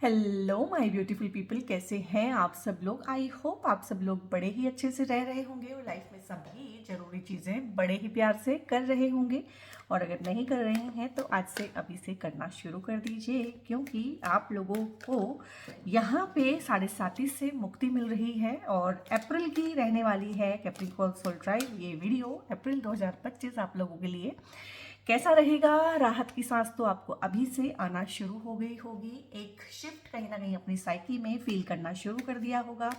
Hello my beautiful people, कैसे हैं आप सब लोग। आई होप आप सब लोग बड़े ही अच्छे से रह रहे होंगे और लाइफ में सभी ज़रूरी चीज़ें बड़े ही प्यार से कर रहे होंगे। और अगर नहीं कर रहे हैं तो आज से अभी से करना शुरू कर दीजिए, क्योंकि आप लोगों को यहाँ पे 7:30 से मुक्ति मिल रही है और अप्रैल की रहने वाली है कैप्रिकॉर्न सोल ड्राइव। ये वीडियो अप्रैल 2025 आप लोगों के लिए कैसा रहेगा, राहत की सांस तो आपको अभी से आना शुरू हो गई होगी। एक शिफ्ट कहीं ना कहीं अपनी साइकी में फील करना शुरू कर दिया होगा।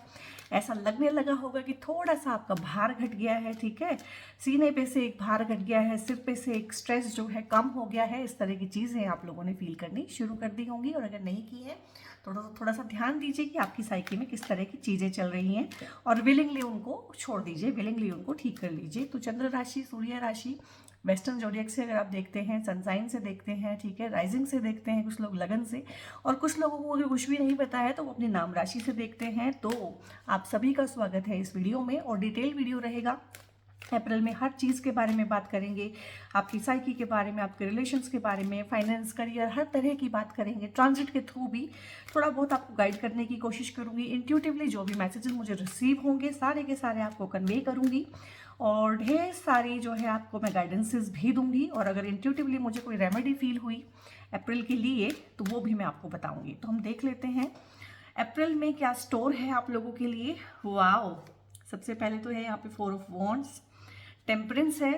ऐसा लगने लगा होगा कि थोड़ा सा आपका भार घट गया है, ठीक है। सीने पे से एक भार घट गया है, सिर पे से एक स्ट्रेस जो है कम हो गया है। इस तरह की चीज़ें आप लोगों ने फील करनी शुरू कर दी होंगी, और अगर नहीं की है तो थोड़ा सा ध्यान दीजिए कि आपकी साइकी में किस तरह की चीज़ें चल रही हैं, और विलिंगली उनको छोड़ दीजिए, विलिंगली उनको ठीक कर लीजिए। तो चंद्र राशि, सूर्य राशि, वेस्टर्न जोडियक से अगर आप देखते हैं, सनसाइन से देखते हैं, ठीक है, राइजिंग से देखते हैं, कुछ लोग लगन से, और कुछ लोगों को अगर कुछ भी नहीं पता है तो वो अपनी नाम राशि से देखते हैं। तो आप सभी का स्वागत है इस वीडियो में, और डिटेल वीडियो रहेगा। अप्रैल में हर चीज़ के बारे में बात करेंगे, आपकी साइकी के बारे में, आपके रिलेशंस के बारे में, फाइनेंस, करियर, हर तरह की बात करेंगे। ट्रांजिट के थ्रू भी थोड़ा बहुत आपको गाइड करने की कोशिश करूंगी। इंट्यूटिवली जो भी मैसेजेस मुझे रिसीव होंगे सारे के सारे आपको कन्वे करूंगी, और ढेर सारी जो है आपको मैं गाइडेंसेस भी दूंगी। और अगर इंट्यूटिवली मुझे कोई रेमेडी फील हुई अप्रैल के लिए तो वो भी मैं आपको बताऊंगी। तो हम देख लेते हैं अप्रैल में क्या स्टोर है आप लोगों के लिए। वाओ, सबसे पहले तो है यहाँ पे 4 ऑफ वॉन्ड्स, टेम्परेंस है,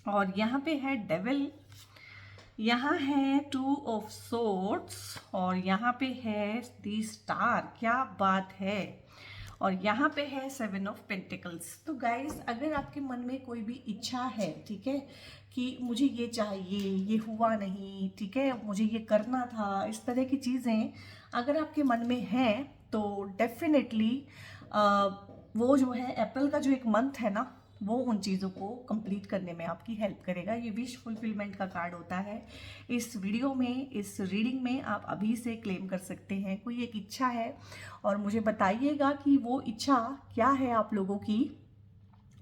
और यहाँ पे है डेविल, यहाँ है 2 ऑफ सोर्ड्स, और यहाँ पे है दी स्टार। क्या बात है। और यहाँ पे है 7 ऑफ पेंटिकल्स। तो गाइस, अगर आपके मन में कोई भी इच्छा है, ठीक है, कि मुझे ये चाहिए, ये हुआ नहीं, ठीक है, मुझे ये करना था, इस तरह की चीज़ें अगर आपके मन में हैं तो डेफिनेटली वो जो है अप्रैल का जो एक मंथ है ना, वो उन चीज़ों को कंप्लीट करने में आपकी हेल्प करेगा। ये विश फुलफिलमेंट का कार्ड होता है। इस वीडियो में, इस रीडिंग में आप अभी से क्लेम कर सकते हैं। कोई एक इच्छा है और मुझे बताइएगा कि वो इच्छा क्या है आप लोगों की,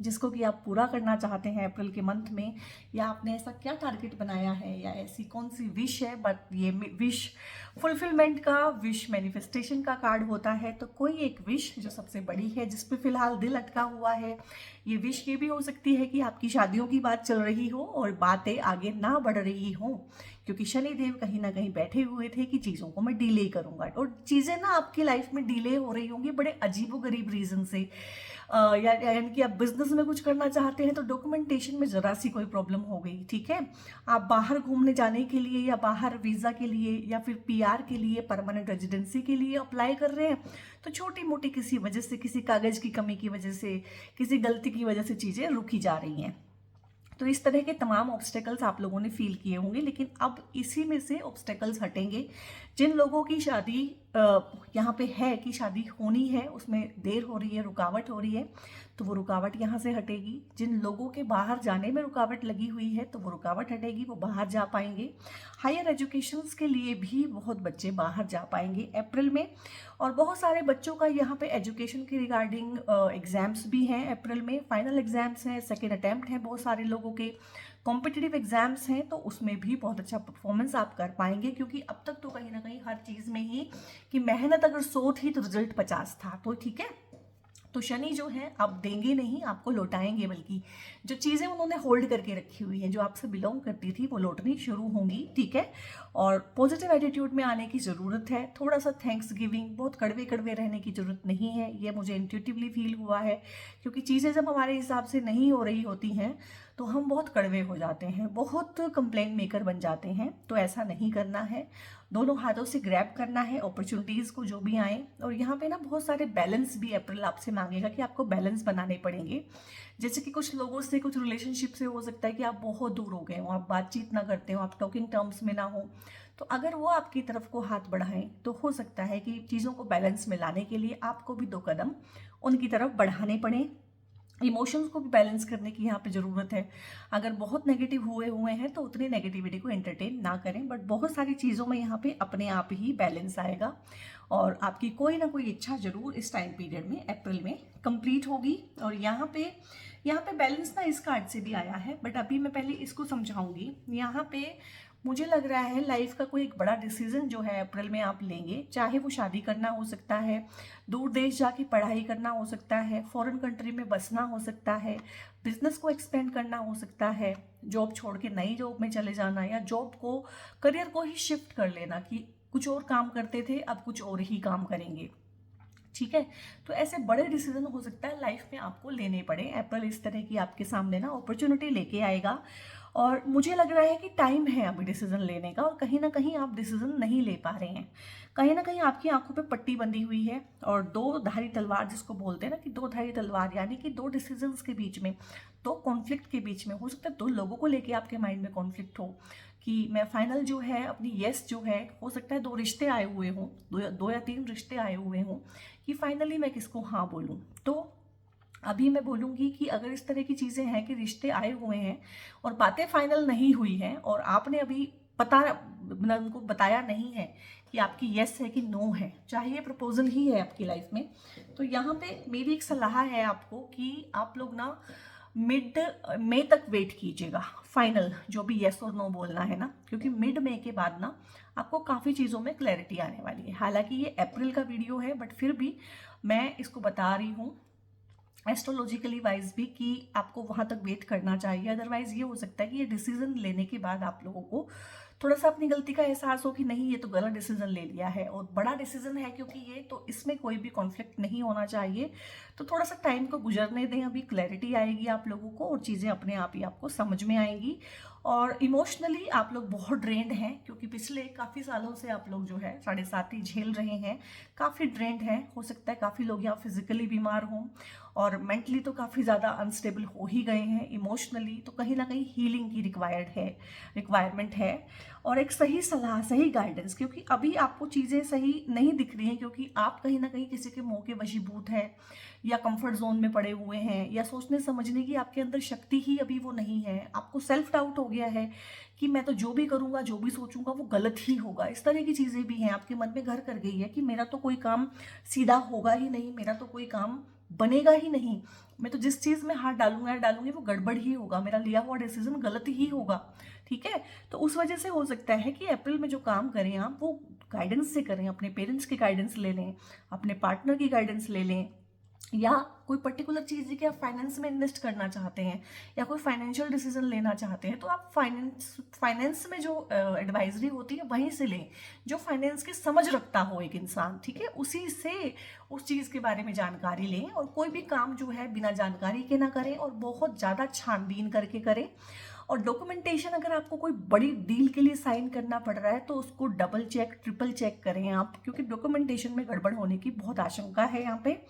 जिसको कि आप पूरा करना चाहते हैं अप्रैल के मंथ में, या आपने ऐसा क्या टारगेट बनाया है, या ऐसी कौन सी विश है। बट ये विश फुलफिलमेंट का, विश मैनिफेस्टेशन का कार्ड होता है। तो कोई एक विश जो सबसे बड़ी है, जिस पे फिलहाल दिल अटका हुआ है, ये विश ये भी हो सकती है कि आपकी शादियों की बात चल रही हो और बातें आगे ना बढ़ रही हो, क्योंकि शनिदेव कहीं ना कहीं बैठे हुए थे कि चीज़ों को मैं डिले करूंगा, और चीज़ें ना आपकी लाइफ में डिले हो रही होंगी बड़े अजीबोगरीब रीजन से। यानी कि आप बिजनेस में कुछ करना चाहते हैं तो डॉक्यूमेंटेशन में जरा सी कोई प्रॉब्लम हो गई, ठीक है। आप बाहर घूमने जाने के लिए, या बाहर वीज़ा के लिए, या फिर पीआर के लिए, परमानेंट रेजिडेंसी के लिए अप्लाई कर रहे हैं, तो छोटी मोटी किसी वजह से, किसी कागज़ की कमी की वजह से, किसी गलती की वजह से चीज़ें रुकी जा रही हैं। तो इस तरह के तमाम ऑब्स्टेकल्स आप लोगों ने फील किए होंगे, लेकिन अब इसी में से ऑब्स्टेकल्स हटेंगे। जिन लोगों की शादी यहाँ पे है कि शादी होनी है, उसमें देर हो रही है, रुकावट हो रही है, तो वो रुकावट यहाँ से हटेगी। जिन लोगों के बाहर जाने में रुकावट लगी हुई है तो वो रुकावट हटेगी, वो बाहर जा पाएंगे। हायर एजुकेशंस के लिए भी बहुत बच्चे बाहर जा पाएंगे अप्रैल में, और बहुत सारे बच्चों का यहाँ पे एजुकेशन के रिगार्डिंग एग्जाम्स भी हैं अप्रैल में। फाइनल एग्जाम्स हैं, सेकेंड अटैम्प्ट हैं, बहुत सारे लोगों के कॉम्पिटिटिव एग्जाम्स हैं, तो उसमें भी बहुत अच्छा परफॉर्मेंस आप कर पाएंगे। क्योंकि अब तक तो कहीं ना कहीं हर चीज़ में ही कि मेहनत अगर 100 थी तो रिजल्ट 50 था, तो ठीक है। तो शनि जो है अब देंगे नहीं, आपको लौटाएंगे, बल्कि जो चीज़ें उन्होंने होल्ड करके रखी हुई हैं, जो आपसे बिलोंग करती थी, वो लौटनी शुरू होंगी, ठीक है। और पॉजिटिव एटीट्यूड में आने की ज़रूरत है। थोड़ा सा थैंक्स गिविंग, बहुत कड़वे कड़वे रहने की ज़रूरत नहीं है, ये मुझे इंट्यूटिवली फील हुआ है। क्योंकि चीज़ें जब हमारे हिसाब से नहीं हो रही होती हैं तो हम बहुत कड़वे हो जाते हैं, बहुत कंप्लेन मेकर बन जाते हैं। तो ऐसा नहीं करना है, दोनों हाथों से ग्रैब करना है अपॉर्चुनिटीज़ को जो भी आए। और यहाँ पे ना बहुत सारे बैलेंस भी अप्रैल आपसे मांगेगा कि आपको बैलेंस बनाने पड़ेंगे। जैसे कि कुछ लोगों से, कुछ रिलेशनशिप से हो सकता है कि आप बहुत दूर हो गए हो, आप बातचीत ना करते हो, आप टॉकिंग टर्म्स में ना हो। तो अगर वो आपकी तरफ को हाथ बढ़ाएं तो हो सकता है कि चीज़ों को बैलेंस में लाने के लिए आपको भी 2 कदम उनकी तरफ बढ़ाने पड़े। इमोशंस को भी बैलेंस करने की यहाँ पे ज़रूरत है। अगर बहुत नेगेटिव हुए हैं तो उतनी नेगेटिविटी को एंटरटेन ना करें, बट बहुत सारी चीज़ों में यहाँ पे अपने आप ही बैलेंस आएगा, और आपकी कोई ना कोई इच्छा जरूर इस टाइम पीरियड में, अप्रैल में, कंप्लीट होगी। और यहाँ पे बैलेंस ना इस कार्ड से भी आया है, बट अभी मैं पहले इसको समझाऊंगी। यहाँ पे मुझे लग रहा है लाइफ का कोई एक बड़ा डिसीजन जो है अप्रैल में आप लेंगे, चाहे वो शादी करना हो सकता है, दूर देश जाके पढ़ाई करना हो सकता है, फॉरेन कंट्री में बसना हो सकता है, बिजनेस को एक्सपेंड करना हो सकता है, जॉब छोड़ के नई जॉब में चले जाना, या जॉब को, करियर को ही शिफ्ट कर लेना कि कुछ और काम करते थे अब कुछ और ही काम करेंगे। ठीक है, तो ऐसे बड़े डिसीजन हो सकता है लाइफ में आपको लेने पड़े। अप्रैल इस तरह की आपके सामने ना अपॉर्चुनिटी लेके आएगा, और मुझे लग रहा है कि टाइम है अभी डिसीजन लेने का, और कहीं ना कहीं आप डिसीजन नहीं ले पा रहे हैं। कहीं ना कहीं आपकी आंखों पे पट्टी बंधी हुई है, और दो धारी तलवार जिसको बोलते हैं ना, कि दो धारी तलवार, यानी कि दो डिसीजंस के बीच में, दो कॉन्फ्लिक्ट के बीच में, हो सकता है दो लोगों को लेके आपके माइंड में कॉन्फ्लिक्ट हो कि मैं फाइनल जो है अपनी येस जो है, हो सकता है दो रिश्ते आए हुए हों, दो या तीन रिश्ते आए हुए हों कि फाइनली मैं किसको हाँ बोलूँ। तो अभी मैं बोलूँगी कि अगर इस तरह की चीज़ें हैं कि रिश्ते आए हुए हैं और बातें फाइनल नहीं हुई हैं, और आपने अभी उनको बताया नहीं है कि आपकी येस है कि नो है, चाहे ये प्रपोजल ही है आपकी लाइफ में, तो यहाँ पे मेरी एक सलाह है आपको कि आप लोग ना मिड मई तक वेट कीजिएगा फाइनल जो भी येस और नो बोलना है ना, क्योंकि मिड मई के बाद ना आपको काफ़ी चीज़ों में क्लैरिटी आने वाली है। हालांकि ये अप्रैल का वीडियो है, बट फिर भी मैं इसको बता रही हूँ एस्ट्रोलॉजिकली वाइज भी कि आपको वहाँ तक वेट करना चाहिए। अदरवाइज ये हो सकता है कि ये डिसीजन लेने के बाद आप लोगों को थोड़ा सा अपनी गलती का एहसास हो कि नहीं ये तो गलत डिसीजन ले लिया है, और बड़ा डिसीजन है क्योंकि ये तो इसमें कोई भी कॉन्फ्लिक्ट नहीं होना चाहिए। तो थोड़ा सा टाइम को गुजरने दें, अभी क्लैरिटी आएगी आप लोगों को और चीज़ें अपने आप ही आपको समझ में आएंगी। और इमोशनली आप लोग बहुत ड्रेन्ड हैं, क्योंकि पिछले काफ़ी सालों से आप लोग जो है 7.5 झेल रहे हैं, काफ़ी ड्रेन्ड हैं। हो सकता है काफ़ी लोग यहाँ फिजिकली बीमार हों, और मेंटली तो काफ़ी ज़्यादा अनस्टेबल हो ही गए हैं। इमोशनली तो कहीं ना कहीं हीलिंग की रिक्वायरमेंट है, और एक सही सलाह, सही गाइडेंस, क्योंकि अभी आपको चीज़ें सही नहीं दिख रही हैं, क्योंकि आप कहीं ना कहीं किसी के मोह के वशीभूत हैं, या कंफर्ट जोन में पड़े हुए हैं, या सोचने समझने की आपके अंदर शक्ति ही अभी वो नहीं है। आपको सेल्फ डाउट हो गया है कि मैं तो जो भी करूँगा, जो भी सोचूंगा वो गलत ही होगा। इस तरह की चीज़ें भी हैं, आपके मन में घर कर गई है कि मेरा तो कोई काम सीधा होगा ही नहीं, मेरा तो कोई काम बनेगा ही नहीं, मैं तो जिस चीज़ में हाथ डालूंगा या डालूंगी वो गड़बड़ ही होगा, मेरा लिया हुआ डिसीजन गलत ही होगा। ठीक है, तो उस वजह से हो सकता है कि अप्रैल में जो काम करें आप वो गाइडेंस से करें, अपने पेरेंट्स की गाइडेंस ले लें, अपने पार्टनर की गाइडेंस ले लें, या कोई पर्टिकुलर चीज़ है कि आप फाइनेंस में इन्वेस्ट करना चाहते हैं, या कोई फाइनेंशियल डिसीजन लेना चाहते हैं, तो आप फाइनेंस में जो एडवाइजरी होती है वहीं से लें, जो फाइनेंस की समझ रखता हो एक इंसान। ठीक है, उसी से उस चीज़ के बारे में जानकारी लें, और कोई भी काम जो है बिना जानकारी के ना करें, और बहुत ज़्यादा छानबीन करके करें। और डॉक्यूमेंटेशन, अगर आपको कोई बड़ी डील के लिए साइन करना पड़ रहा है तो उसको डबल चेक, ट्रिपल चेक करें आप, क्योंकि डॉक्यूमेंटेशन में गड़बड़ होने की बहुत आशंका है यहाँ पे।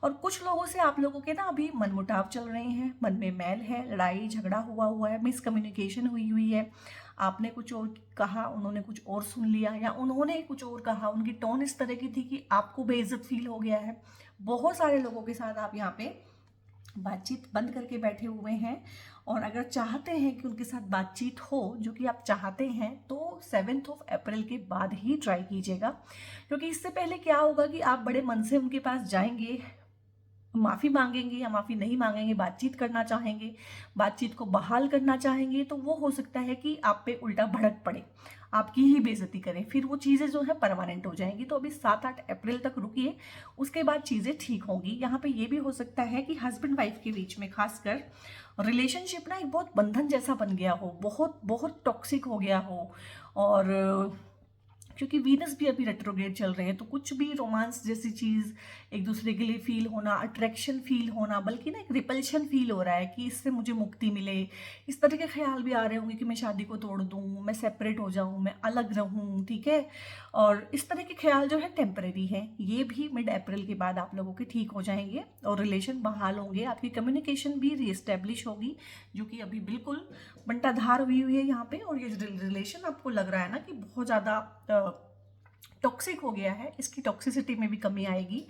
और कुछ लोगों से आप लोगों के ना अभी मनमुटाव चल रहे हैं, मन में मैल है, लड़ाई झगड़ा हुआ है, मिसकम्युनिकेशन हुई है, आपने कुछ और कहा, उन्होंने कुछ और सुन लिया, या उन्होंने कुछ और कहा, उनकी टोन इस तरह की थी कि आपको बेइज्जत फील हो गया है। बहुत सारे लोगों के साथ आप यहाँ पे बातचीत बंद करके बैठे हुए हैं, और अगर चाहते हैं कि उनके साथ बातचीत हो, जो कि आप चाहते हैं, तो 7 अप्रैल के बाद ही ट्राई कीजिएगा। क्योंकि इससे पहले क्या होगा कि आप बड़े मन से उनके पास जाएंगे, माफ़ी मांगेंगे या माफ़ी नहीं मांगेंगे, बातचीत करना चाहेंगे, बातचीत को बहाल करना चाहेंगे, तो वो हो सकता है कि आप पे उल्टा भड़क पड़े, आपकी ही बेइज्जती करें, फिर वो चीज़ें जो है परमानेंट हो जाएंगी। तो अभी 7-8 अप्रैल तक रुकिए, उसके बाद चीज़ें ठीक होंगी। यहाँ पे ये भी हो सकता है कि हस्बैंड वाइफ के बीच में खासकर रिलेशनशिप ना एक बहुत बंधन जैसा बन गया हो, बहुत बहुत टॉक्सिक हो गया हो, और क्योंकि वीनस भी अभी रेट्रोग्रेड चल रहे हैं, तो कुछ भी रोमांस जैसी चीज़, एक दूसरे के लिए फील होना, अट्रैक्शन फील होना, बल्कि ना एक रिपल्शन फील हो रहा है कि इससे मुझे मुक्ति मिले, इस तरह के ख्याल भी आ रहे होंगे कि मैं शादी को तोड़ दूँ, मैं सेपरेट हो जाऊँ, मैं अलग रहूँ। ठीक है, और इस तरह के ख्याल जो है टेम्परेरी है, ये भी मिड अप्रैल के बाद आप लोगों के ठीक हो जाएंगे, और रिलेशन बहाल होंगे, आपकी कम्युनिकेशन भी रीएस्टेब्लिश होगी, जो कि अभी बिल्कुल बंटाधार हुई है यहाँ पे। और ये रिलेशन आपको लग रहा है ना कि बहुत ज़्यादा टॉक्सिक हो गया है, इसकी टॉक्सिसिटी में भी कमी आएगी।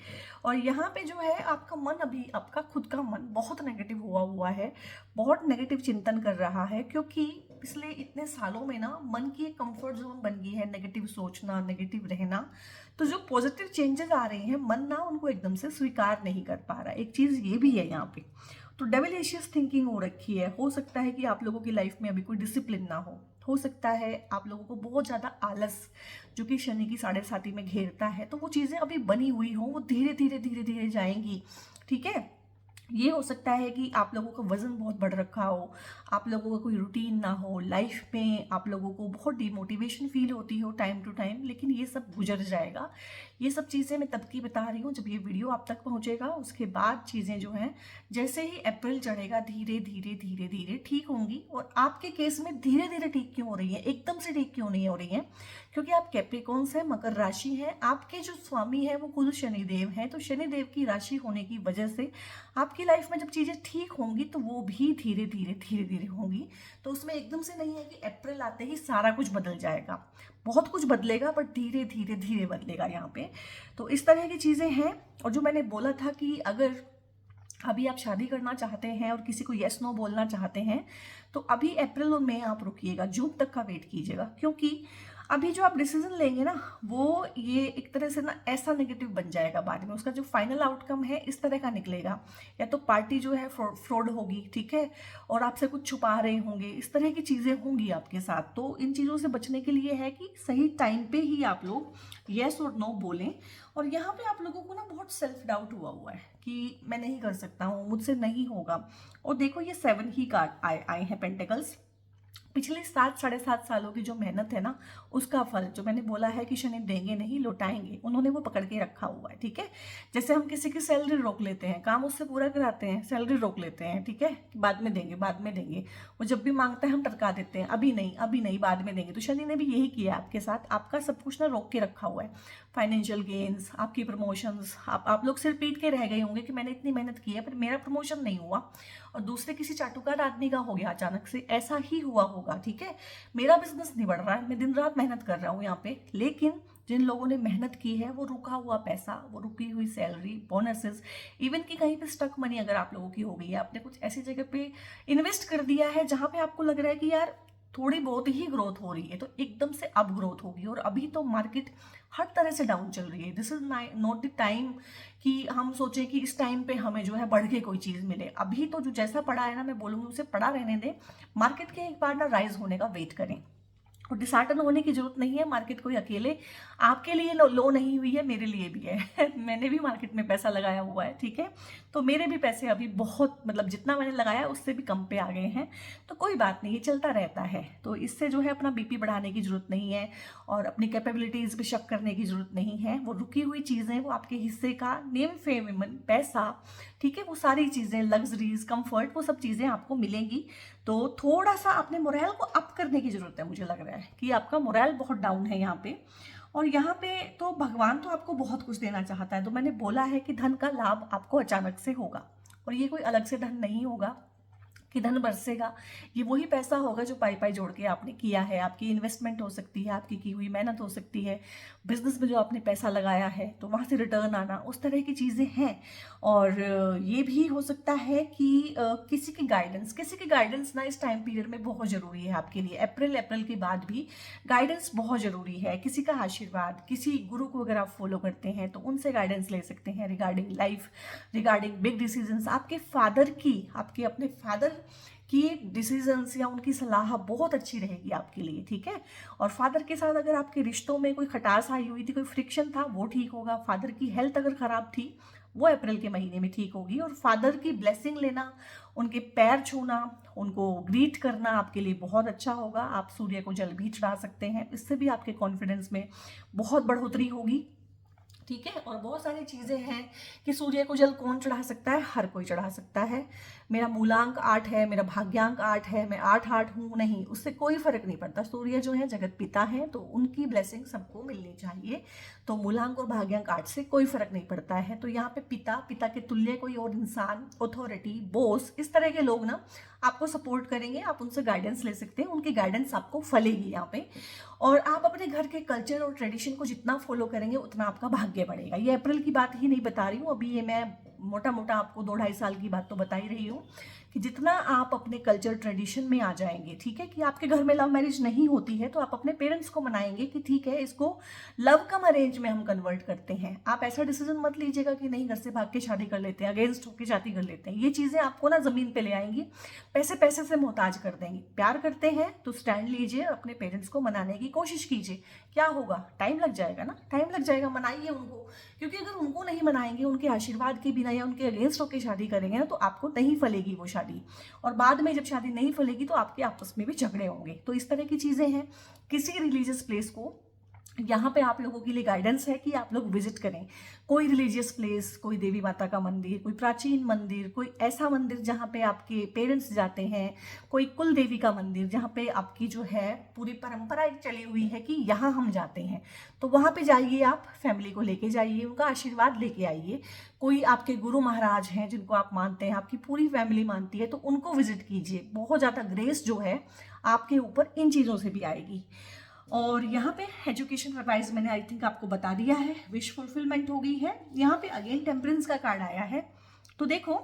और यहाँ पे जो है आपका मन, अभी आपका खुद का मन बहुत नेगेटिव हुआ है, बहुत नेगेटिव चिंतन कर रहा है, क्योंकि पिछले इतने सालों में ना मन की एक कंफर्ट जोन बन गई है, नेगेटिव सोचना, नेगेटिव रहना। तो जो पॉजिटिव चेंजेस आ रहे हैं, मन ना उनको एकदम से स्वीकार नहीं कर पा रहा। एक चीज़ ये भी है यहाँ पे, तो डेविलिशियस थिंकिंग हो रखी है। हो सकता है कि आप लोगों की लाइफ में अभी कोई डिसिप्लिन ना हो सकता है आप लोगों को बहुत ज़्यादा आलस जो कि शनि की 7.5 में घेरता है, तो वो चीज़ें अभी बनी हुई हो, वो धीरे धीरे धीरे धीरे जाएंगी। ठीक है, ये हो सकता है कि आप लोगों का वजन बहुत बढ़ रखा हो, आप लोगों का कोई रूटीन ना हो लाइफ में, आप लोगों को बहुत डिमोटिवेशन फील होती हो टाइम टू टाइम, लेकिन ये सब गुजर जाएगा। ये सब चीज़ें मैं तब की बता रही हूँ जब ये वीडियो आप तक पहुँचेगा। उसके बाद चीज़ें जो हैं जैसे ही अप्रैल चढ़ेगा धीरे धीरे धीरे धीरे ठीक होंगी। और आपके केस में धीरे धीरे ठीक क्यों हो रही है, एकदम से ठीक क्यों नहीं हो रही है? क्योंकि आप कैप्रिकॉन्स हैं, मकर राशि है, आपके जो स्वामी है वो खुद शनिदेव हैं। तो शनिदेव की राशि होने की वजह से आपकी लाइफ में जब चीज़ें ठीक होंगी तो वो भी धीरे धीरे धीरे धीरे होंगी। तो उसमें एकदम से नहीं है कि अप्रैल आते ही सारा कुछ बदल जाएगा, बहुत कुछ बदलेगा बट धीरे धीरे धीरे बदलेगा यहाँ पे। तो इस तरह की चीज़ें हैं। और जो मैंने बोला था कि अगर अभी आप शादी करना चाहते हैं और किसी को येस नो बोलना चाहते हैं तो अभी अप्रैल और मई आप रुकिएगा, जून तक का वेट कीजिएगा। क्योंकि अभी जो आप डिसीजन लेंगे ना वो ये एक तरह से ना ऐसा नेगेटिव बन जाएगा, बाद में उसका जो फाइनल आउटकम है इस तरह का निकलेगा। या तो पार्टी जो है फ्रॉड होगी, ठीक है, और आपसे कुछ छुपा रहे होंगे, इस तरह की चीज़ें होंगी आपके साथ। तो इन चीज़ों से बचने के लिए है कि सही टाइम पे ही आप लोग येस और नो बोलें। और यहाँ पे आप लोगों को ना बहुत सेल्फ डाउट हुआ है कि मैं नहीं कर सकता हूँ, मुझसे नहीं होगा। और देखो ये 7 ही कार्ड आए हैं पेंटिकल्स। पिछले 7 साढ़े 7 सालों की जो मेहनत है ना उसका फल, जो मैंने बोला है कि शनि देंगे नहीं लौटाएंगे, उन्होंने वो पकड़ के रखा हुआ है। ठीक है, जैसे हम किसी की सैलरी रोक लेते हैं, काम उससे पूरा कराते हैं, सैलरी रोक लेते हैं, ठीक है, कि बाद में देंगे बाद में देंगे। वो जब भी मांगता है हम टरका देते हैं, अभी नहीं अभी नहीं बाद में देंगे। तो शनि ने भी यही किया आपके साथ, आपका सब कुछ ना रोक के रखा हुआ है। फाइनेंशियल गेन्स, आपकी प्रमोशंस, आप लोग सिर पीट के रह गए होंगे कि मैंने इतनी मेहनत की है पर मेरा प्रमोशन नहीं हुआ और दूसरे किसी चाटुकार आदमी का हो गया अचानक से, ऐसा ही हुआ होगा। ठीक है, मेरा बिजनेस नहीं बढ़ रहा है, मैं दिन रात मेहनत कर रहा हूँ यहाँ पे, लेकिन जिन लोगों ने मेहनत की है वो रुका हुआ पैसा, वो रुकी हुई सैलरी, बोनसेस, इवन कि कहीं पे स्टक मनी अगर आप लोगों की हो गई है, आपने कुछ ऐसी जगह पे इन्वेस्ट कर दिया है जहाँ पे आपको लग रहा है कि यार थोड़ी बहुत ही ग्रोथ हो रही है, तो एकदम से अब ग्रोथ होगी। और अभी तो मार्केट हर तरह से डाउन चल रही है। This is not the time कि हम सोचें कि इस टाइम पे हमें जो है बढ़ के कोई चीज़ मिले। अभी तो जो जैसा पड़ा है ना, मैं बोलूँगी उसे पड़ा रहने दें, मार्केट के एक बार ना राइज होने का वेट करें। और डिसहार्टन होने की जरूरत नहीं है, मार्केट कोई अकेले आपके लिए लो नहीं हुई है, मेरे लिए भी है मैंने भी मार्केट में पैसा लगाया हुआ है, ठीक है, तो मेरे भी पैसे अभी बहुत, मतलब जितना मैंने लगाया उससे भी कम पे आ गए हैं। तो कोई बात नहीं, ये चलता रहता है। तो इससे जो है अपना बीपी बढ़ाने की जरूरत नहीं है और अपनी कैपेबिलिटीज पे शक करने की जरूरत नहीं है। वो रुकी हुई चीज़ें, वो आपके हिस्से का नेम फेम पैसा, ठीक है, वो सारी चीज़ें, लग्जरीज, कंफर्ट, वो सब चीज़ें आपको मिलेंगी। तो थोड़ा सा अपने मोरल को अप करने की जरूरत है। मुझे लग रहा है कि आपका मोरल बहुत डाउन है यहाँ पे। और यहाँ पे तो भगवान तो आपको बहुत कुछ देना चाहता है। तो मैंने बोला है कि धन का लाभ आपको अचानक से होगा और ये कोई अलग से धन नहीं होगा कि धन बरसेगा। ये वही पैसा होगा जो पाई पाई जोड़ के आपने किया है। आपकी इन्वेस्टमेंट हो सकती है, आपकी की हुई मेहनत हो सकती है, बिजनेस में जो आपने पैसा लगाया है तो वहाँ से रिटर्न आना, उस तरह की चीज़ें हैं। और ये भी हो सकता है कि किसी की गाइडेंस ना इस टाइम पीरियड में बहुत ज़रूरी है आपके लिए। अप्रैल के बाद भी गाइडेंस बहुत ज़रूरी है। किसी का आशीर्वाद, किसी गुरु को अगर आप फॉलो करते हैं तो उनसे गाइडेंस ले सकते हैं regarding life, regarding big decisions. आपके फादर की, आपके अपने फादर की डिसीजंस या उनकी सलाह बहुत अच्छी रहेगी आपके लिए, ठीक है। और फादर के साथ अगर आपके रिश्तों में कोई खटास आई हुई थी, कोई फ्रिक्शन था, वो ठीक होगा। फादर की हेल्थ अगर खराब थी वो अप्रैल के महीने में ठीक होगी। और फादर की ब्लेसिंग लेना, उनके पैर छूना, उनको ग्रीट करना आपके लिए बहुत अच्छा होगा। आप सूर्य को जल भी चढ़ा सकते हैं, इससे भी आपके कॉन्फिडेंस में बहुत बढ़ोतरी होगी, ठीक है। और बहुत सारी चीज़ें हैं कि सूर्य को जल कौन चढ़ा सकता है, हर कोई चढ़ा सकता है। मेरा मूलांक 8 है, मेरा भाग्यांक 8 है, मैं 8 हूँ, नहीं, उससे कोई फर्क नहीं पड़ता। सूर्य जो है जगत पिता है तो उनकी ब्लेसिंग सबको मिलनी चाहिए। तो मूलांक और भाग्यांक 8 से कोई फर्क नहीं पड़ता है। तो यहाँ पे पिता के तुल्य कोई और इंसान, अथॉरिटी, बॉस, इस तरह के लोग ना आपको सपोर्ट करेंगे। आप उनसे गाइडेंस ले सकते हैं, उनकी गाइडेंस आपको फलेगी यहाँ पे। और आप अपने घर के कल्चर और ट्रेडिशन को जितना फॉलो करेंगे उतना आपका भाग्य बढ़ेगा। ये अप्रैल की बात ही नहीं बता रही हूँ, अभी ये मैं मोटा मोटा आपको 2-2.5 साल की बात तो बता ही रही हूँ कि जितना आप अपने कल्चर ट्रेडिशन में आ जाएंगे, ठीक है, कि आपके घर में लव मैरिज नहीं होती है तो आप अपने पेरेंट्स को मनाएंगे कि ठीक है इसको लव कम अरेंज में हम कन्वर्ट करते हैं। आप ऐसा डिसीजन मत लीजिएगा कि नहीं घर से भाग के शादी कर लेते हैं, अगेंस्ट होकर शादी कर लेते हैं। ये चीज़ें आपको ना ज़मीन पे ले आएंगी, पैसे पैसे से मोहताज कर देंगी। प्यार करते हैं तो स्टैंड लीजिए, अपने पेरेंट्स को मनाने की कोशिश कीजिए। क्या होगा, टाइम लग जाएगा ना, टाइम लग जाएगा, मनाइए उनको, क्योंकि अगर उनको नहीं मनाएंगे, उनके आशीर्वाद के बिना या उनके अगेंस्ट होकर शादी करेंगे ना तो आपको नहीं फलेगी वो शादी, और बाद में जब शादी नहीं फलेगी तो आपके आपस में भी झगड़े होंगे। तो इस तरह की चीज़ें हैं। किसी रिलीजियस प्लेस को यहाँ पे आप लोगों के लिए गाइडेंस है कि आप लोग विजिट करें, कोई रिलीजियस प्लेस, कोई देवी माता का मंदिर, कोई प्राचीन मंदिर, कोई ऐसा मंदिर जहाँ पे आपके पेरेंट्स जाते हैं, कोई कुल देवी का मंदिर जहाँ पे आपकी जो है पूरी परंपरा एक चली हुई है कि यहाँ हम जाते हैं, तो वहाँ पे जाइए, आप फैमिली को लेके जाइए, उनका आशीर्वाद लेके आइए। कोई आपके गुरु महाराज हैं जिनको आप मानते हैं, आपकी पूरी फैमिली मानती है, तो उनको विजिट कीजिए। बहुत ज़्यादा ग्रेस जो है आपके ऊपर इन चीज़ों से भी आएगी। और यहाँ पे एजुकेशन एडवाइस मैंने आई थिंक आपको बता दिया है, विश फुलफिलमेंट हो गई है। यहाँ पे अगेन टेम्परेंस का कार्ड आया है, तो देखो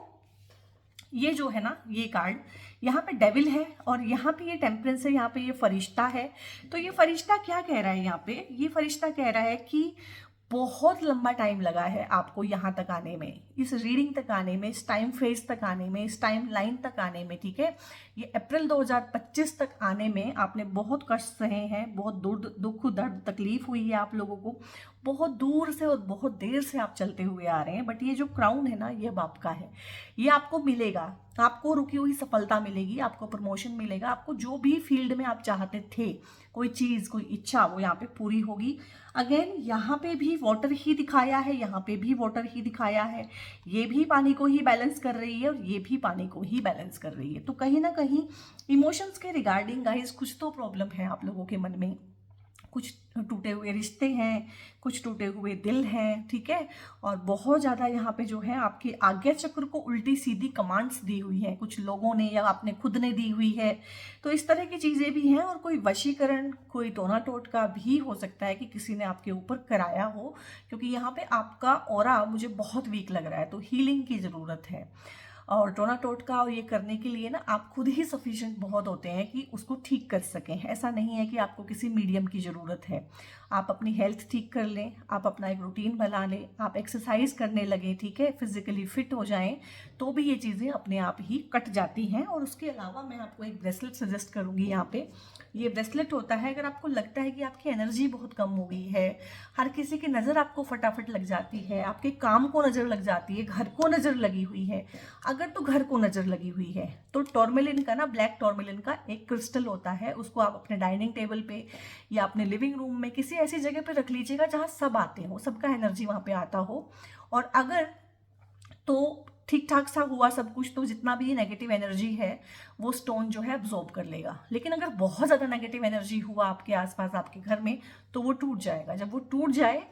ये जो है ना, ये कार्ड यहाँ पे डेविल है और यहाँ पे ये टेम्परेंस है, यहाँ पे ये फरिश्ता है। तो ये फरिश्ता क्या कह रहा है, यहाँ पे ये फरिश्ता कह रहा है कि बहुत लंबा टाइम लगा है आपको यहाँ तक आने में, इस रीडिंग तक आने में, इस टाइम फेज तक आने में, इस टाइम लाइन तक आने में, ठीक है। ये अप्रैल 2025 तक आने में आपने बहुत कष्ट सहे हैं, बहुत दुख दर्द तकलीफ हुई है आप लोगों को, बहुत दूर से और बहुत देर से आप चलते हुए आ रहे हैं। बट ये जो क्राउन है ना, ये अब आपका है, ये आपको मिलेगा, आपको रुकी हुई सफलता मिलेगी, आपको प्रमोशन मिलेगा, आपको जो भी फील्ड में आप चाहते थे, कोई चीज़, कोई इच्छा, वो यहाँ पे पूरी होगी। अगेन यहाँ पे भी वाटर ही दिखाया है, यहाँ पे भी वाटर ही दिखाया है, ये भी पानी को ही बैलेंस कर रही है और ये भी पानी को ही बैलेंस कर रही है। तो कहीं ना कहीं इमोशंस के रिगार्डिंग गाइस कुछ तो प्रॉब्लम है आप लोगों के मन में, कुछ टूटे हुए रिश्ते हैं, कुछ टूटे हुए दिल हैं, ठीक है। और बहुत ज़्यादा यहाँ पे जो है आपकी आज्ञा चक्र को उल्टी सीधी कमांड्स दी हुई हैं, कुछ लोगों ने या आपने खुद ने दी हुई है। तो इस तरह की चीज़ें भी हैं। और कोई वशीकरण, कोई टोना टोटका भी हो सकता है कि किसी ने आपके ऊपर कराया हो, क्योंकि यहाँ पे आपका ऑरा मुझे बहुत वीक लग रहा है, तो हीलिंग की ज़रूरत है। और टोना टोटका और ये करने के लिए ना आप खुद ही सफिशिएंट बहुत होते हैं कि उसको ठीक कर सकें। ऐसा नहीं है कि आपको किसी मीडियम की ज़रूरत है। आप अपनी हेल्थ ठीक कर लें, आप अपना एक रूटीन बना लें, आप एक्सरसाइज करने लगें, ठीक है, फिजिकली फिट हो जाएं, तो भी ये चीज़ें अपने आप ही कट जाती हैं। और उसके अलावा मैं आपको एक ब्रेसलेट सजेस्ट करूँगी। यहाँ पे ये ब्रेसलेट होता है, अगर आपको लगता है कि आपकी एनर्जी बहुत कम हो गई है, हर किसी की नज़र आपको फटाफट लग जाती है, आपके काम को नज़र लग जाती है, घर को नज़र लगी हुई है, अगर तो घर को नज़र लगी हुई है तो टॉर्मेलिन का ना, ब्लैक टॉर्मेलिन का एक क्रिस्टल होता है, उसको आप अपने डाइनिंग टेबल पे या अपने लिविंग रूम में किसी ऐसी जगह पे रख लीजिएगा जहाँ सब आते हो, सबका एनर्जी वहाँ पे आता हो। और अगर तो ठीक ठाक सा हुआ सब कुछ, तो जितना भी नेगेटिव एनर्जी है वो स्टोन जो है अब्जॉर्ब कर लेगा। लेकिन अगर बहुत ज़्यादा नेगेटिव एनर्जी हुआ आपके आसपास, आपके घर में, तो वो टूट जाएगा। जब वो टूट जाए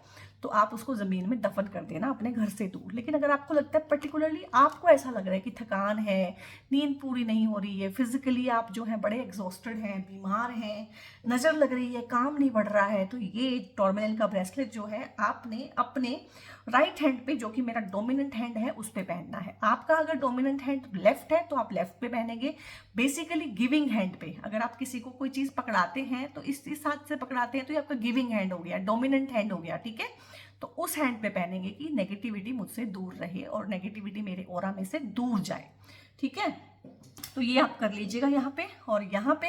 तो आप उसको ज़मीन में दफन कर देना अपने घर से दूर। लेकिन अगर आपको लगता है, पर्टिकुलरली आपको ऐसा लग रहा है कि थकान है, नींद पूरी नहीं हो रही है, फिजिकली आप जो है बड़े एग्जॉस्टेड हैं, बीमार हैं, नज़र लग रही है, काम नहीं बढ़ रहा है, तो ये टॉर्मेलिन का ब्रेसलेट जो है आपने अपने राइट हैंड पे, जो कि मेरा डोमिनेंट हैंड है, उस पे पहनना है। आपका अगर डोमिनेंट हैंड लेफ्ट है तो आप लेफ्ट पे पहनेंगे। बेसिकली गिविंग हैंड पे, अगर आप किसी को कोई चीज़ पकड़ाते हैं तो इस हाथ से पकड़ाते हैं तो ये आपका गिविंग हैंड हो गया, डोमिनेंट हैंड हो गया, ठीक है। तो उस हैंड पे पहनेंगे कि नेगेटिविटी मुझसे दूर रहे और नेगेटिविटी मेरे ऑरा में से दूर जाए, ठीक है। तो ये आप कर लीजिएगा यहाँ पे। और यहाँ पे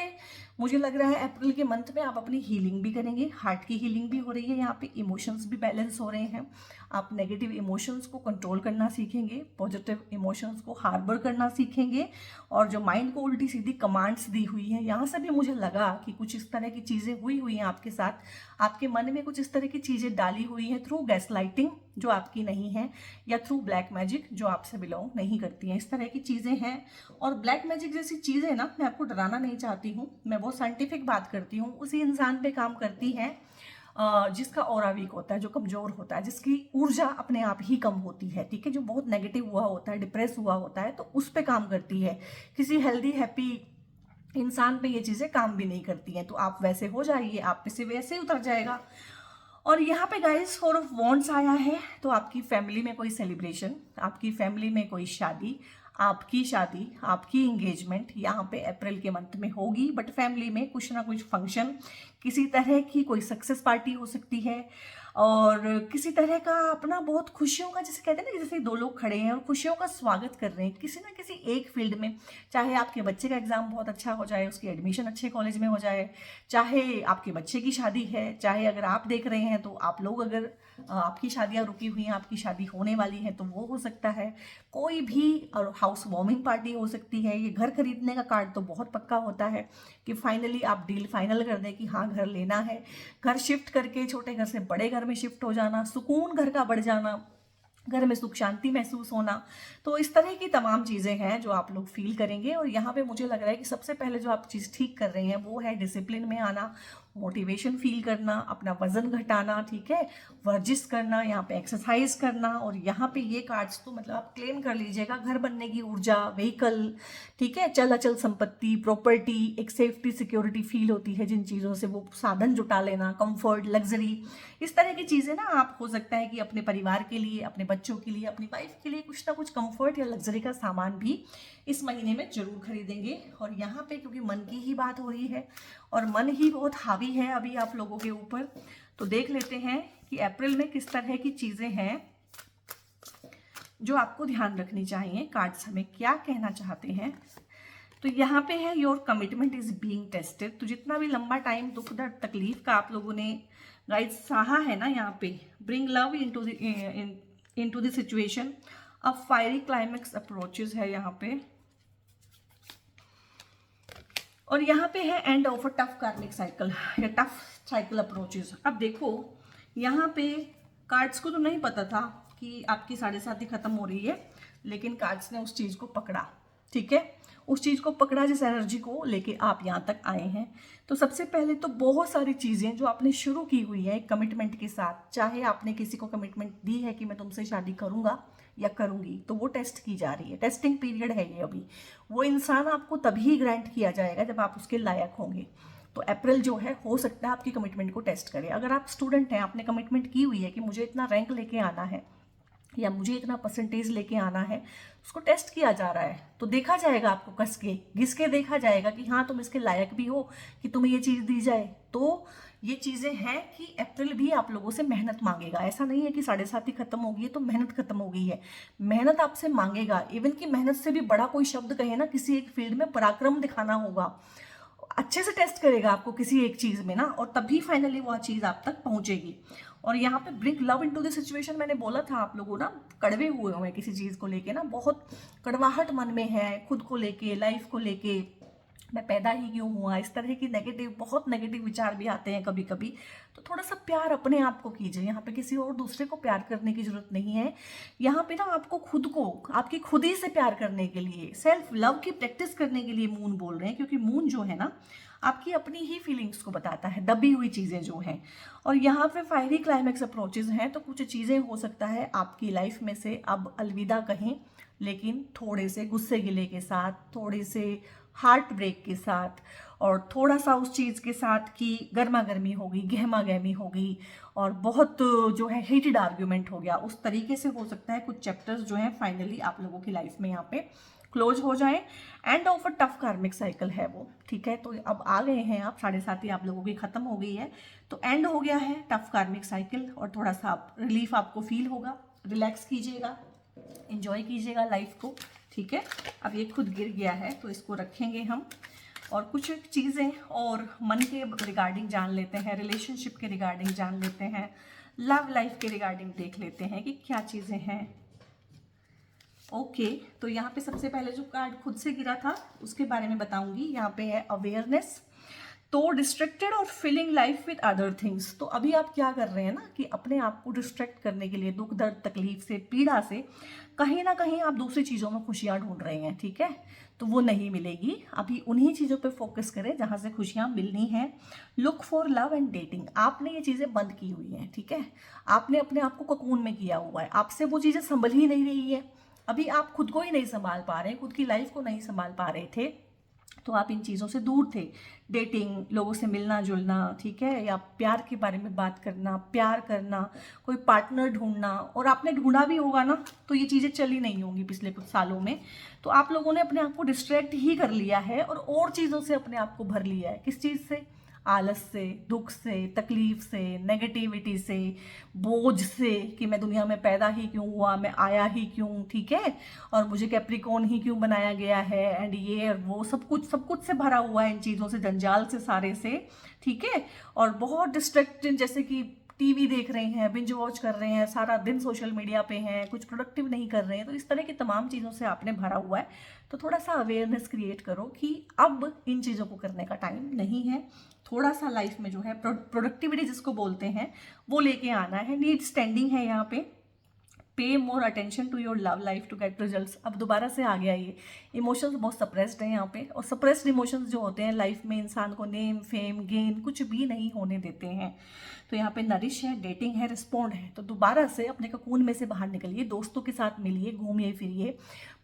मुझे लग रहा है अप्रैल के मंथ में आप अपनी हीलिंग भी करेंगे, हार्ट की हीलिंग भी हो रही है, यहाँ पे इमोशंस भी बैलेंस हो रहे हैं। आप नेगेटिव इमोशंस को कंट्रोल करना सीखेंगे, पॉजिटिव इमोशंस को हार्बर करना सीखेंगे। और जो माइंड को उल्टी सीधी कमांड्स दी हुई हैं, यहाँ से भी मुझे लगा कि कुछ इस तरह की चीज़ें हुई हैं आपके साथ, आपके मन में कुछ इस तरह की चीज़ें डाली हुई हैं थ्रू गैसलाइटिंग जो आपकी नहीं है, या थ्रू ब्लैक मैजिक जो आपसे बिलोंग नहीं करती हैं। इस तरह की चीज़ें हैं। और ब्लैक मैजिक जैसी चीज़ें ना, मैं आपको डराना नहीं चाहती हूँ, मैं बहुत साइंटिफिक बात करती हूँ। उसी इंसान पे काम करती हैं जिसका ऑरा वीक होता है, जो कमज़ोर होता है, जिसकी ऊर्जा अपने आप ही कम होती है, ठीक है, जो बहुत नेगेटिव हुआ होता है, डिप्रेस हुआ होता है, तो उस पे काम करती है। किसी हेल्दी हैप्पी इंसान पे ये चीज़ें काम भी नहीं करती हैं। तो आप वैसे हो जाइए, आप पे से वैसे ही उतर जाएगा। और यहाँ पे गाइस 4 ऑफ वॉन्ड्स आया है, तो आपकी फैमिली में कोई सेलिब्रेशन, आपकी फैमिली में कोई शादी, आपकी शादी, आपकी इंगेजमेंट यहाँ पे अप्रैल के मंथ में होगी, बट फैमिली में कुछ ना कुछ फंक्शन, किसी तरह की कोई सक्सेस पार्टी हो सकती है, और किसी तरह का अपना बहुत खुशियों का, जैसे कहते हैं ना, जैसे दो लोग खड़े हैं और खुशियों का स्वागत कर रहे हैं किसी ना किसी एक फील्ड में। चाहे आपके बच्चे का एग्जाम बहुत अच्छा हो जाए, उसकी एडमिशन अच्छे कॉलेज में हो जाए, चाहे आपके बच्चे की शादी है, चाहे अगर आप देख रहे हैं तो आप लोग, अगर आपकी शादियां रुकी हुई हैं, आपकी शादी होने वाली है तो वो हो सकता है, कोई भी, और हाउस वार्मिंग पार्टी हो सकती है। ये घर खरीदने का कार्ड तो बहुत पक्का होता है कि फाइनली आप डील फाइनल कर दें कि हाँ घर लेना है, घर शिफ्ट करके छोटे घर से बड़े घर में शिफ्ट हो जाना, सुकून घर का बढ़ जाना, घर में सुख शांति महसूस होना। तो इस तरह की तमाम चीज़ें हैं जो आप लोग फील करेंगे। और यहाँ पे मुझे लग रहा है कि सबसे पहले जो आप चीज़ ठीक कर रहे हैं वो है डिसिप्लिन में आना, मोटिवेशन फील करना, अपना वजन घटाना, ठीक है, वर्जिश करना, यहाँ पे एक्सरसाइज करना। और यहाँ पे ये कार्ड्स तो मतलब आप क्लेम कर लीजिएगा, घर बनने की ऊर्जा, व्हीकल, ठीक है, चल अचल संपत्ति, प्रॉपर्टी, एक सेफ्टी सिक्योरिटी फील होती है जिन चीज़ों से, वो साधन जुटा लेना, कंफर्ट, लग्जरी, इस तरह की चीज़ें ना आप हो सकता है कि अपने परिवार के लिए, अपने बच्चों के लिए, अपनी वाइफ के लिए कुछ ना कुछ कंफर्ट या लग्जरी का सामान भी इस महीने में जरूर खरीदेंगे। और यहाँ पे क्योंकि मन की ही बात हो रही है और मन ही बहुत हावी है अभी आप लोगों के ऊपर, तो देख लेते हैं कि अप्रैल में किस तरह की चीज़ें हैं जो आपको ध्यान रखनी चाहिए। कार्ड्स हमें क्या कहना चाहते हैं। तो यहाँ पे है your commitment is being tested. तो जितना भी लंबा टाइम दुख दर्द तकलीफ का आप लोगों ने गाइस सहा है ना, यहाँ पे bring love into the situation, a fiery climax approaches है यहाँ पे। और यहाँ पे है एंड ऑफ अ टफ कार्मिक साइकिल या टफ साइकिल अप्रोचेस। अब देखो यहाँ पे कार्ड्स को तो नहीं पता था कि आपकी 7.5 खत्म हो रही है, लेकिन कार्ड्स ने उस चीज़ को पकड़ा, ठीक है, उस चीज़ को पकड़ा जिस एनर्जी को लेके आप यहाँ तक आए हैं। तो सबसे पहले तो बहुत सारी चीज़ें जो आपने शुरू की हुई है कमिटमेंट के साथ, चाहे आपने किसी को कमिटमेंट दी है कि मैं तुमसे शादी करूँगा या करूँगी, तो वो टेस्ट की जा रही है, टेस्टिंग पीरियड है ये अभी। वो इंसान आपको तभी ग्रांट किया जाएगा जब आप उसके लायक होंगे। तो अप्रैल जो है हो सकता है आपकी कमिटमेंट को टेस्ट करे। अगर आप स्टूडेंट हैं, आपने कमिटमेंट की हुई है कि मुझे इतना रैंक लेके आना है या मुझे इतना परसेंटेज लेके आना है, उसको टेस्ट किया जा रहा है, तो देखा जाएगा, आपको कस के घिस के देखा जाएगा कि हाँ तुम इसके लायक भी हो कि तुम्हें ये चीज़ दी जाए। तो ये चीज़ें हैं कि अप्रैल भी आप लोगों से मेहनत मांगेगा। ऐसा नहीं है कि 7.5 खत्म हो गई है तो मेहनत खत्म हो गई है, मेहनत आपसे मांगेगा। इवन कि मेहनत से भी बड़ा कोई शब्द कहे ना, किसी एक फील्ड में पराक्रम दिखाना होगा, अच्छे से टेस्ट करेगा आपको किसी एक चीज़ में ना, और तभी फाइनली वो चीज़ आप तक पहुंचेगी। और यहाँ पे bring love into the situation, मैंने बोला था आप लोगों ना कड़वे हुए हैं किसी चीज़ को लेके ना, बहुत कड़वाहट मन में है, खुद को लेके, लाइफ को लेके, मैं पैदा ही क्यों हुआ, इस तरह की नेगेटिव, बहुत नेगेटिव विचार भी आते हैं कभी कभी। तो थोड़ा सा प्यार अपने आप को कीजिए, यहाँ पे किसी और दूसरे को प्यार करने की जरूरत नहीं है। यहाँ पे ना आपको खुद को, आपकी खुद ही से प्यार करने के लिए, सेल्फ लव की प्रैक्टिस करने के लिए मून बोल रहे हैं, क्योंकि मून जो है ना आपकी अपनी ही फीलिंग्स को बताता है, दबी हुई चीज़ें जो हैं। और यहाँ पे फायरी क्लाइमेक्स अप्रोचेज हैं, तो कुछ चीज़ें हो सकता है आपकी लाइफ में से अब अलविदा कहें, लेकिन थोड़े से गुस्से गिले के साथ, थोड़े से हार्ट ब्रेक के साथ, और थोड़ा सा उस चीज़ के साथ कि गर्मा गर्मी हो गई, गहमा गहमी हो गई, और बहुत जो है हीटेड आर्ग्यूमेंट हो गया, उस तरीके से हो सकता है कुछ चैप्टर्स जो हैं फाइनली आप लोगों की लाइफ में यहाँ पे क्लोज हो जाए। एंड ऑफ अ टफ कार्मिक साइकिल है वो, ठीक है। तो अब आ गए हैं आप, 7.5 आप लोगों की खत्म हो गई है, तो एंड हो गया है टफ कार्मिक साइकिल, और थोड़ा सा रिलीफ आपको फील होगा। रिलैक्स कीजिएगा, एंजॉय कीजिएगा लाइफ को, ठीक है। अब ये खुद गिर गया है तो इसको रखेंगे हम, और कुछ चीज़ें और मन के रिगार्डिंग जान लेते हैं, रिलेशनशिप के रिगार्डिंग जान लेते हैं, लव लाइफ के रिगार्डिंग देख लेते हैं कि क्या चीज़ें हैं। ओके, तो यहाँ पे सबसे पहले जो कार्ड खुद से गिरा था उसके बारे में बताऊंगी। यहाँ पे है अवेयरनेस, तो डिस्ट्रैक्टेड और filling life with other things. तो अभी आप क्या कर रहे हैं ना कि अपने आप को डिस्ट्रैक्ट करने के लिए, दुख दर्द तकलीफ से, पीड़ा से, कहीं ना कहीं आप दूसरी चीज़ों में खुशियाँ ढूंढ रहे हैं, ठीक है। तो वो नहीं मिलेगी, अभी उन्हीं चीज़ों पे फोकस करें जहाँ से खुशियाँ मिलनी हैं। Look for love and dating, आपने ये चीज़ें बंद की हुई हैं, ठीक है, आपने अपने आप को ककून में किया हुआ है, आपसे वो चीज़ें संभल ही नहीं रही है। अभी आप खुद को ही नहीं संभाल पा रहे, खुद की लाइफ को नहीं संभाल पा रहे थे, तो आप इन चीज़ों से दूर थे। डेटिंग, लोगों से मिलना जुलना, ठीक है, या प्यार के बारे में बात करना, प्यार करना, कोई पार्टनर ढूंढना, और आपने ढूंढा भी होगा ना तो ये चीज़ें चली नहीं होंगी पिछले कुछ सालों में। तो आप लोगों ने अपने आप को डिस्ट्रैक्ट ही कर लिया है और चीज़ों से अपने आप को भर लिया है। किस चीज़ से? आलस से, दुख से, तकलीफ से, नेगेटिविटी से, बोझ से कि मैं दुनिया में पैदा ही क्यों हुआ, मैं आया ही क्यों, ठीक है, और मुझे कैप्रिकॉर्न ही क्यों बनाया गया है, एंड ये और वो सब कुछ से भरा हुआ है, इन चीज़ों से, जंजाल से, सारे से, ठीक है। और बहुत डिस्ट्रैक्टेड, जैसे कि टीवी देख रहे हैं, बिंज वॉच कर रहे हैं, सारा दिन सोशल मीडिया पे हैं, कुछ प्रोडक्टिव नहीं कर रहे हैं, तो इस तरह की तमाम चीज़ों से आपने भरा हुआ है। तो थोड़ा सा अवेयरनेस क्रिएट करो कि अब इन चीज़ों को करने का टाइम नहीं है। थोड़ा सा लाइफ में जो है प्रोडक्टिविटी जिसको बोलते हैं वो लेके आना है। नीड स्टैंडिंग है यहाँ पे। Pay more attention to your love life to get results. अब दोबारा से आ गया ये। इमोशंस बहुत सप्रेस्ड हैं यहाँ पे, और सप्रेस्ड इमोशंस जो होते हैं लाइफ में इंसान को नेम, फेम, गेन कुछ भी नहीं होने देते हैं। तो यहाँ पे नरिश है, डेटिंग है, रिस्पॉन्ड है। तो दोबारा से अपने ककून में से बाहर निकलिए, दोस्तों के साथ मिलिए, घूमिए फिरिए,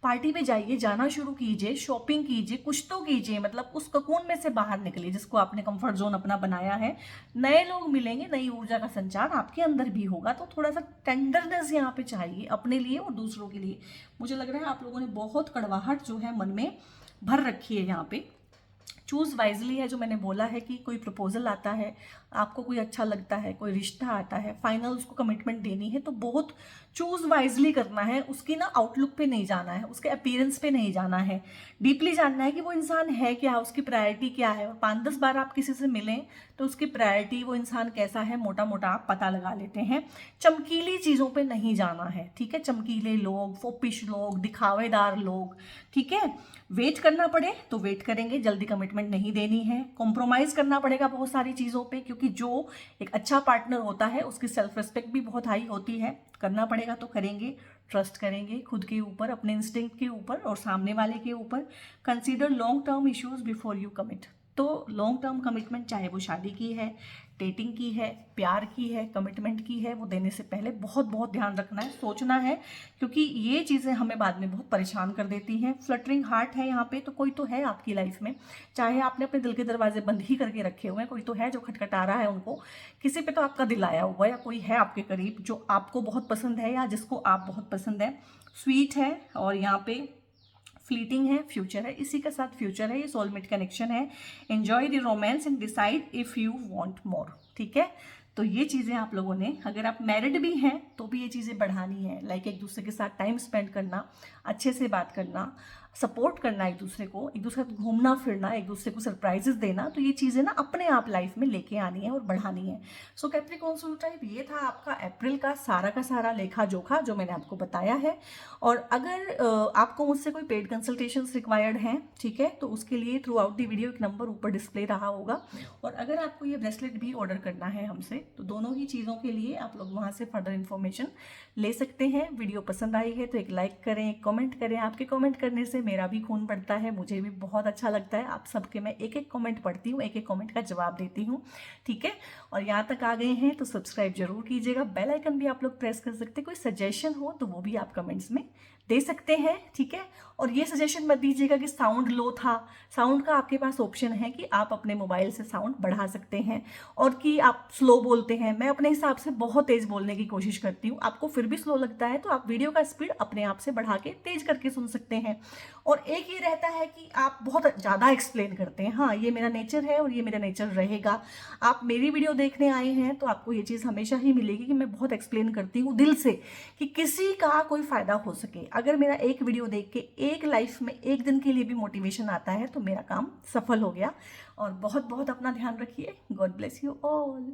पार्टी में जाइए, जाना शुरू कीजिए, शॉपिंग कीजिए, कुछ तो कीजिए, मतलब उस ककून में से बाहर निकलिए जिसको आपने कंफर्ट जोन अपना बनाया है। नए लोग मिलेंगे, नई ऊर्जा का संचार आपके अंदर भी होगा। तो थोड़ा सा टेंडरनेस यहाँ पे चाहिए अपने लिए और दूसरों के लिए। मुझे लग रहा है आप लोगों ने बहुत कड़वाहट जो है मन में भर रखी है यहाँ पे। चूज़ वाइजली है जो मैंने बोला है कि कोई प्रपोजल आता है, आपको कोई अच्छा लगता है, कोई रिश्ता आता है, फाइनल उसको कमिटमेंट देनी है, तो बहुत चूज़ वाइजली करना है। उसकी ना आउटलुक पे नहीं जाना है, उसके अपीयरेंस पे नहीं जाना है, डीपली जानना है कि वो इंसान है क्या, उसकी प्रायोरिटी क्या है। और 5-10 बार आप किसी से मिलें तो उसकी प्रायोरिटी, वो इंसान कैसा है, मोटा मोटा आप पता लगा लेते हैं। चमकीली चीज़ों पे नहीं जाना है, ठीक है, चमकीले लोग, फोपिश लोग, दिखावेदार लोग, ठीक है। वेट करना पड़े तो वेट करेंगे, जल्दी कमिटमेंट नहीं देनी है। कॉम्प्रोमाइज़ करना पड़ेगा बहुत सारी चीज़ों पे, क्योंकि जो एक अच्छा पार्टनर होता है उसकी सेल्फ रिस्पेक्ट भी बहुत हाई होती है। करना पड़ेगा तो करेंगे, ट्रस्ट करेंगे खुद के ऊपर, अपने इंस्टिंक्ट के ऊपर और सामने वाले के ऊपर। Consider long term issues before you commit. तो लॉन्ग टर्म कमिटमेंट, चाहे वो शादी की है, डेटिंग की है, प्यार की है, कमिटमेंट की है, वो देने से पहले बहुत बहुत ध्यान रखना है, सोचना है, क्योंकि ये चीज़ें हमें बाद में बहुत परेशान कर देती हैं। फ्लटरिंग हार्ट है यहाँ पे, तो कोई तो है आपकी लाइफ में, चाहे आपने अपने दिल के दरवाजे बंद ही करके रखे हुए हैं, कोई तो है जो खटखटा रहा है उनको। किसी पे तो आपका दिल आया हुआ है, या कोई है आपके करीब जो आपको बहुत पसंद है या जिसको आप बहुत पसंद है। स्वीट है, और यहाँ पे फ्लीटिंग है, फ्यूचर है, इसी के साथ फ्यूचर है, ये सोलमेट कनेक्शन है। Enjoy the romance and decide if you want more, ठीक है। तो ये चीज़ें आप लोगों ने, अगर आप मैरिड भी हैं तो भी ये चीज़ें बढ़ानी है। लाइक एक दूसरे के साथ टाइम स्पेंड करना, अच्छे से बात करना, सपोर्ट करना, एक दूसरे के साथ घूमना फिरना, एक दूसरे को सरप्राइजेस देना। तो ये चीज़ें ना अपने आप लाइफ में लेके आनी है और बढ़ानी है। सो कैप्रिकॉर्न सोल टाइप, ये था आपका अप्रैल का सारा लेखा जोखा जो मैंने आपको बताया है। और अगर आपको मुझसे कोई पेड कंसल्टेशंस रिक्वायर्ड हैं, ठीक है, तो उसके लिए थ्रू आउट दी वीडियो एक नंबर ऊपर डिस्प्ले रहा होगा। और अगर आपको ये ब्रेसलेट भी ऑर्डर करना है हमसे, तो दोनों ही चीज़ों के लिए आप लोग वहाँ से फर्दर इन्फॉर्मेशन ले सकते हैं। वीडियो पसंद आई है तो एक लाइक करें, एक कमेंट करें। आपके कमेंट करने से मेरा भी खून बढ़ता है, मुझे भी बहुत अच्छा लगता है। आप सबके मैं एक एक कमेंट पढ़ती हूँ, एक एक कमेंट का जवाब देती हूँ, ठीक है। और यहाँ तक आ गए हैं तो सब्सक्राइब जरूर कीजिएगा। बेल आइकन भी आप लोग प्रेस कर सकते हैं। कोई सजेशन हो तो वो भी आप कमेंट्स में दे सकते हैं, ठीक है। और ये सजेशन मत दीजिएगा कि साउंड लो था। साउंड का आपके पास ऑप्शन है कि आप अपने मोबाइल से साउंड बढ़ा सकते हैं, और कि आप स्लो बोलते हैं। मैं अपने हिसाब से बहुत तेज़ बोलने की कोशिश करती हूँ, आपको फिर भी स्लो लगता है तो आप वीडियो का स्पीड अपने आप से बढ़ा के तेज करके सुन सकते हैं। और एक ये रहता है कि आप बहुत ज़्यादा एक्सप्लेन करते हैं। हाँ, ये मेरा नेचर है और ये मेरा नेचर रहेगा। आप मेरी वीडियो देखने आए हैं तो आपको ये चीज़ हमेशा ही मिलेगी कि मैं बहुत एक्सप्लेन करती हूँ दिल से, कि किसी का कोई फ़ायदा हो सके। अगर मेरा एक वीडियो देख के एक लाइफ में एक दिन के लिए भी मोटिवेशन आता है तो मेरा काम सफल हो गया। और बहुत बहुत अपना ध्यान रखिए। God bless you all.